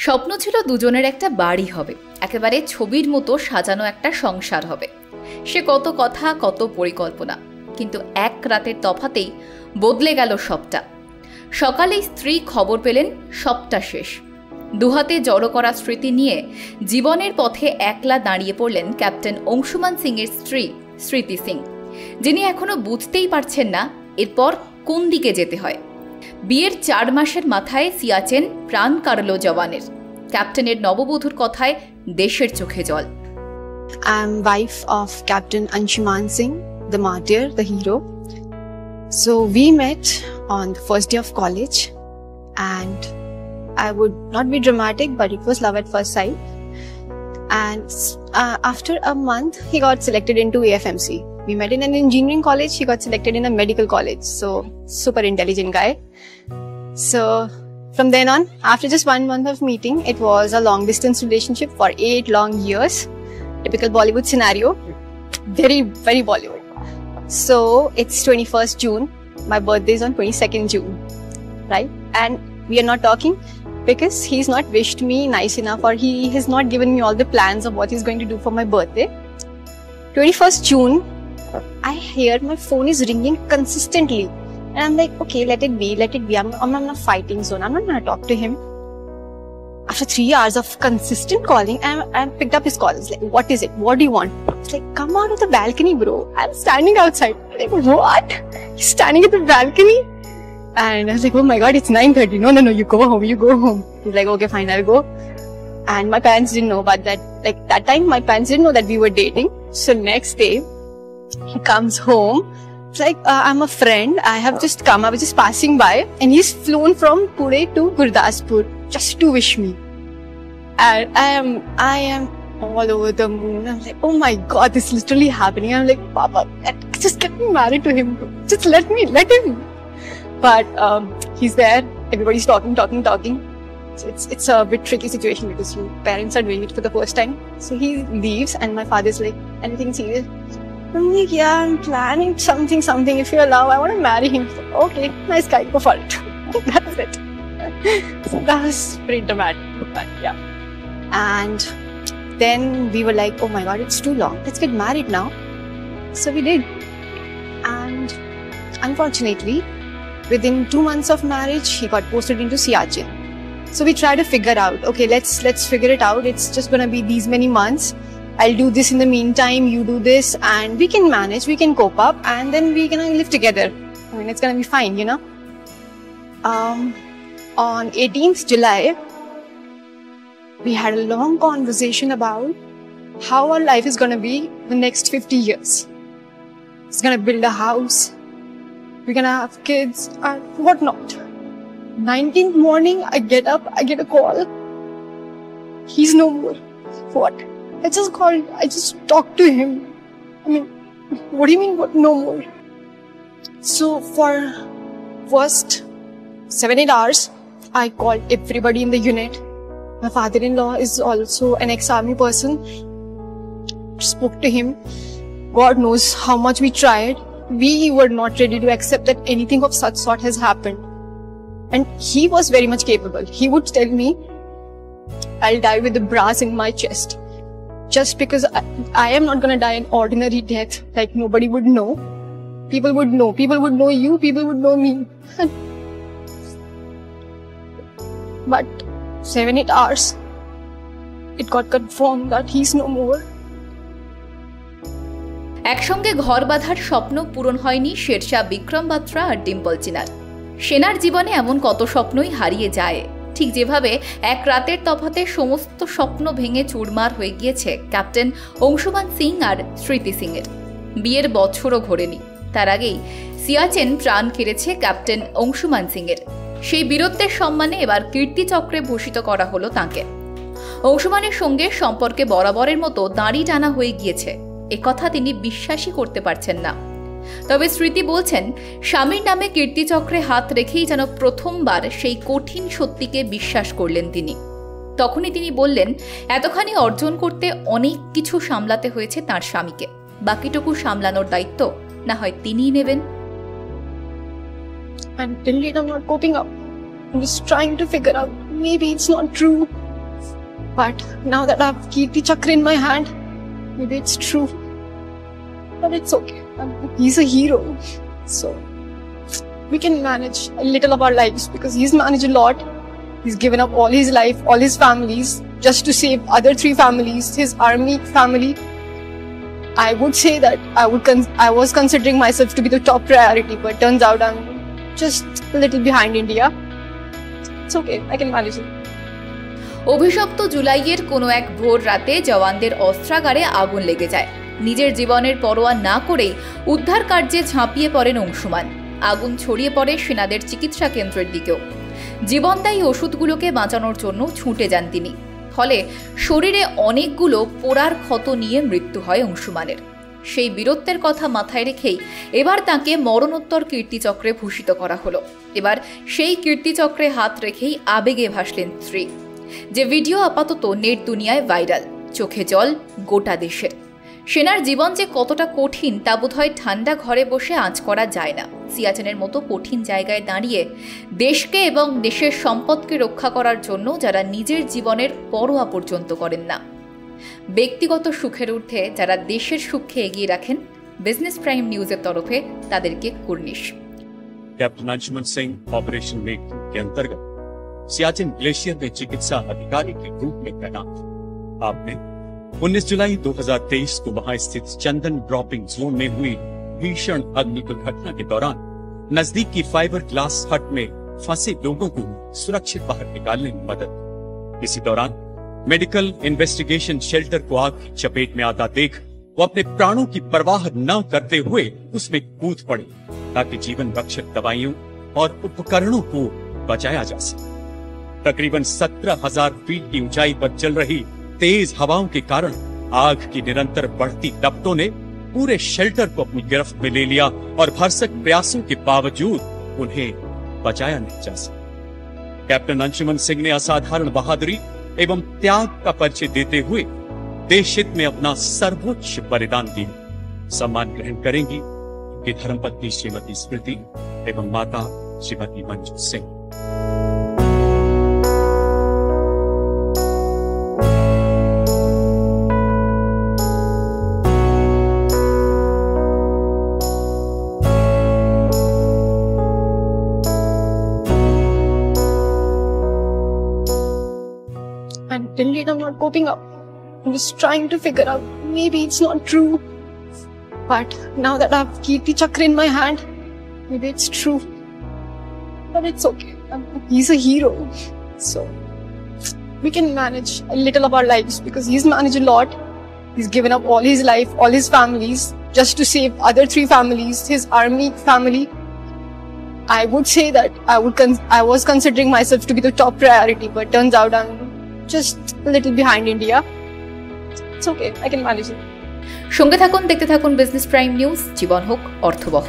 স্বপ্ন ছিল দুজনের একটা বাড়ি হবে, একেবারে ছবির মতো সাজানো একটা সংসার হবে। সে কত কথা, কত পরিকল্পনা, কিন্তু এক রাতের তফাতেই বদলে গেল সবটা। সকালেই স্ত্রী খবর পেলেন সবটা শেষ। দুহাতে জড়ো করা স্মৃতি নিয়ে জীবনের পথে একলা দাঁড়িয়ে পড়লেন ক্যাপ্টেন অংশুমান সিংয়ের স্ত্রী স্মৃতি সিং, যিনি এখনো বুঝতেই পারছেন না এরপর কোন দিকে যেতে হয়। বিয়ের 4 মাসের মাথায় সিয়াচেন প্রাণ কাড়ল জওয়ানের। ক্যাপ্টেনের নববধূর কথায় দেশের চোখে জল। I am wife of Captain Anshuman Singh, the martyr, the hero. So we met on the first day of college, and I would not be dramatic, but it was love at first sight. And after a month, he got selected into AFMC. We met in an engineering college. He got selected in a medical college. So super intelligent guy. So from then on, after just 1 month of meeting, it was a long distance relationship for 8 long years. Typical Bollywood scenario. Very, very Bollywood. So it's 21st June. My birthday is on 22nd June. Right? And we are not talking because he's not wished me nice enough, or he has not given me all the plans of what he's going to do for my birthday. 21st June, I hear my phone is ringing consistently. And I'm like, okay, let it be. I'm not in a fighting zone. I'm not going to talk to him. After 3 hours of consistent calling, I picked up his call. It's like, what is it? What do you want? It's like, come out of the balcony, bro. I'm standing outside. I'm like, what? He's standing at the balcony? And I was like, oh my God, it's 9:30. No, you go home. He's like, okay, fine, I'll go. And my parents didn't know about that. Like that time, my parents didn't know that we were dating. So next day, he comes home. It's like, I'm a friend. I have just come. I was just passing by. And he's flown from Pune to Gurdaspur just to wish me. And I am all over the moon. I'm like, oh my God, this is literally happening. I'm like, Papa, just get me married to him. Just let him. But he's there. Everybody's talking. So it's a bit tricky situation because your parents are doing it for the first time. So he leaves, and my father's like, anything serious? I'm like, yeah, I'm planning something. If you allow, I want to marry him. So, okay, nice guy, go for it. That's it. So that was pretty dramatic, but yeah. And then we were like, oh my God, it's too long. Let's get married now. So we did. And unfortunately, within 2 months of marriage, he got posted into Siachen. So we tried to figure out, okay, let's figure it out. It's just gonna be these many months. I'll do this in the meantime, you do this, and we can manage, we can cope up, and then we're gonna live together. I mean, it's gonna be fine, you know. On 18th July, we had a long conversation about how our life is gonna be the next 50 years. It's gonna build a house, we're gonna have kids and whatnot. 19th morning, I get up, I get a call. He's no more. What? I just talked to him. I mean, what do you mean, what, no more? So for first 7-8 hours, I called everybody in the unit. My father-in-law is also an ex-army person. Spoke to him. God knows how much we tried. We were not ready to accept that anything of such sort has happened. And he was very much capable. He would tell me, I'll die with the brass in my chest. Just because I am not gonna die an ordinary death, like nobody would know. People would know you, people would know me. But 7-8 hours, it got confirmed that he's no more. একসঙ্গে ঘর বাঁধার স্বপ্ন পূরণ হয়নি শেরশাহ বিক্রম বাত্রা আর ডিম্পল চিনার। সেনার জীবনে এমন কত স্বপ্নই হারিয়ে যায়, ঠিক যেভাবে এক রাতের তফাতে সমস্ত স্বপ্ন ভেঙে চুরমার হয়ে গিয়েছে ক্যাপ্টেন অংশুমান সিং আর স্মৃতি সিংয়ের। বিয়ের বছরও ঘোরেনি, তার আগেই সিয়াচেন প্রাণ কেড়েছে ক্যাপ্টেন অংশুমান সিংয়ের। সেই বীরত্বের সম্মানে এবার কীর্তিচক্রে ভূষিত করা হলো তাঁকে। অংশুমানের সঙ্গে সম্পর্কে বরাবরের মতো দাঁড়ি টানা হয়ে গিয়েছে, একথা তিনি বিশ্বাসই করতে পারছেন না। তবে স্মৃতি বলছেন, স্বামীর নামে কীর্তিচক্রে হাত রেখেই যেন প্রথমবার সেই কঠিন সত্যিকে বিশ্বাস করলেন তিনি। তখনই তিনি বললেন, এতখানি অর্জন করতে অনেক কিছু সামলাতে হয়েছে তাঁর স্বামীকে, বাকিটুকু সামলানোর দায়িত্ব না হয় তিনিই নেবেন। And till yet I'm not coping up. I'm just trying to figure out, maybe it's not true. But now that I have Kirti Chakra in my hand, maybe it's true. But it's okay. He's a hero. So we can manage a little of our lives because he's managed a lot. He's given up all his life, all his families, just to save other 3 families, his army family. I would say that I was considering myself to be the top priority, but turns out I'm just a little behind India. It's okay, I can manage it. অভিশপ্ত জুলাইয়ের কোনো এক ভোর রাতে জওয়ানদের অস্ত্রাগারে আগুন লেগে যায়। নিজের জীবনের পরোয়া না করেই উদ্ধার কার্যে ঝাঁপিয়ে পড়েন অংশুমান। আগুন ছড়িয়ে পড়ে সেনাদের চিকিৎসা কেন্দ্রের দিকেও। জীবনদায়ী ওষুধগুলোকে বাঁচানোর জন্য ছুটে যান তিনি। ফলে শরীরে অনেকগুলো পোড়ার ক্ষত নিয়ে মৃত্যু হয় অংশুমানের। সেই বীরত্বের কথা মাথায় রেখেই এবার তাকে মরণোত্তর কীর্তিচক্রে ভূষিত করা হলো। এবার সেই কীর্তিচক্রে হাত রেখেই আবেগে ভাসলেন স্ত্রী। যে ভিডিও আপাতত নেট দুনিয়ায় ভাইরাল, চোখে জল গোটা দেশের। সেনার জীবন যে কতটা কঠিন তা বোধহয় ঠান্ডা ঘরে বসে আঁচ করা যায় না। সিয়াচেনের মতো কঠিন জায়গায় দাঁড়িয়ে দেশকে এবং দেশের সম্পদকে রক্ষা করার জন্য যারা নিজের জীবনের পরোয়া পর্যন্ত করেন না, ব্যক্তিগত সুখের ঊর্ধ্বে যারা দেশের সুখকে এগিয়ে রাখেন, বিজনেস প্রাইম নিউজের তরফে তাদেরকে কুর্নিশ। कैप्टन अंशुमन सिंह ऑपरेशन मेक के अंतर्गत सियाचिन ग्लेशियर में चिकित्सा अधिकारी के रूप में तैनात। आपने 19 जुलाई 2023 को वहां स्थित चंदन ड्रॉपिंग जोन में हुई भीषण अग्नि दुर्घटना के दौरान नजदीक की फाइबर ग्लास हट में फंसे लोगों को सुरक्षित बाहर निकालने में मदद। इसी दौरान मेडिकल इन्वेस्टिगेशन शेल्टर को आग की चपेट में आता देख वो अपने प्राणों की परवाह न करते हुए उसमें कूद पड़े ताकि जीवन रक्षक दवाइयों और उपकरणों को बचाया जा सके। तकरीबन 17,000 फीट की ऊंचाई पर चल रही तेज हवाओं के कारण आग की निरंतर बढ़ती लपटों ने पूरे शेल्टर को अपनी गिरफ्त में ले लिया और भरसक प्रयासों के बावजूद उन्हें बचाया नहीं जा सका। कैप्टन अंशुमन सिंह ने असाधारण बहादुरी एवं त्याग का परिचय देते हुए देश हित में अपना सर्वोच्च बलिदान दिया। सम्मान ग्रहण करेंगी उनकी धर्मपत्नी श्रीमती स्मृति एवं माता Shrimati Manju Singh. And till date I'm not coping up. I'm just trying to figure out, maybe it's not true. But now that I have Kirti Chakra in my hand, maybe it's true. But it's okay. He's a hero. So we can manage a little of our lives because he's managed a lot. He's given up all his life, all his families, just to save other 3 families, his army family. I would say that I was considering myself to be the top priority, but turns out I'm just a little behind India. It's okay, I can manage it. সঙ্গে থাকুন, দেখতে থাকুন business prime news. জীবন হোক অর্থবহ।